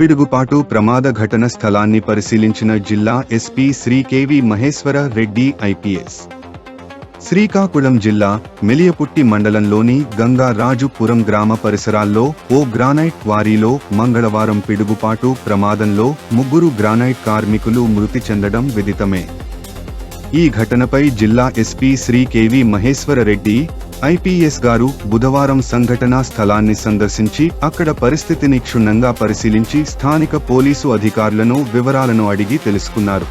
పిడుగుపాటు ప్రమాద ఘటన స్థలాన్ని పరిశీలించిన జిల్లా SP Shri KV Maheshwara Reddy IPS. Srikakulam జిల్లా మెలియపుట్టి మండలంలోని గంగారాజుపురం గ్రామ పరిసరాల్లో ఓ గ్రానైట్ క్వారీలో మంగళవారం పిడుగుపాటు ప్రమాదంలో 3 గ్రానైట్ కార్మికులు మృతి చెందడం విదితమే. ఈ ఘటనపై జిల్లా SP Shri KV Maheshwara Reddy IPS గారు బుధవారం సంఘటనా స్థలాన్ని సందర్శించి అక్కడ పరిస్థితిని క్షుణ్ణంగా పరిశీలించి స్థానిక పోలీసు అధికారులను వివరాలను అడిగి తెలుసుకున్నారు.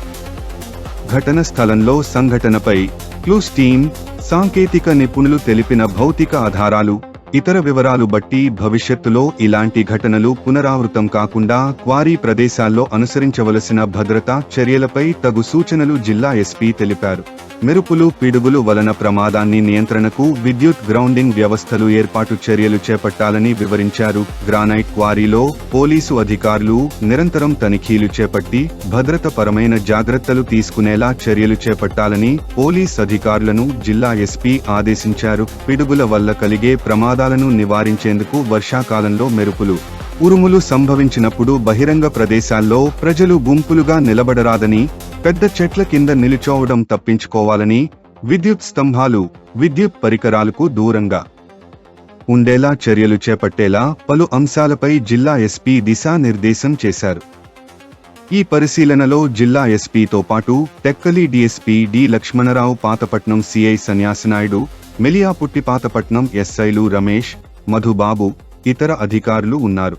ఘటన స్థలంలో సంఘటనపై క్లూస్ టీమ్, సాంకేతిక నిపుణులు తెలిపిన భౌతిక ఆధారాలు, ఇతర వివరాలు బట్టి భవిష్యత్తులో ఇలాంటి ఘటనలు పునరావృతం కాకుండా క్వారీ ప్రదేశాల్లో అనుసరించవలసిన భద్రతా చర్యలపై తగు సూచనలు జిల్లా ఎస్పీ తెలిపారు. మెరుపులు, పిడుగులు వలన ప్రమాదాన్ని నియంత్రణకు విద్యుత్ గ్రౌండింగ్ వ్యవస్థలు ఏర్పాటు చర్యలు చేపట్టాలని వివరించారు. గ్రానైట్ క్వారీలో పోలీసు అధికారులు నిరంతరం తనిఖీలు చేపట్టి భద్రతపరమైన జాగ్రత్తలు తీసుకునేలా చర్యలు చేపట్టాలని పోలీస్ అధికారులను జిల్లా ఎస్పీ ఆదేశించారు. పిడుగుల వల్ల కలిగే ప్రమాదాలను నివారించేందుకు వర్షాకాలంలో మెరుపులు, ఉరుములు సంభవించినప్పుడు బహిరంగ ప్రదేశాల్లో ప్రజలు గుంపులుగా నిలబడరాదని, పెద్ద చెట్ల కింద నిలుచోవడం తప్పించుకోవాలని, విద్యుత్ స్తంభాలు, విద్యుత్ పరికరాలకు దూరంగా ఉండేలా చర్యలు చేపట్టేలా పలు అంశాలపై జిల్లా ఎస్పీ దిశానిర్దేశం చేశారు. ఈ పరిశీలనలో జిల్లా ఎస్పీతో పాటు Tekkali DSP D Lakshmanarao, Pathapatnam CI Sanyasinaidu, Meliaputti Pathapatnam ఎస్ఐలు రమేష్, మధుబాబు, ఇతర అధికారులు ఉన్నారు.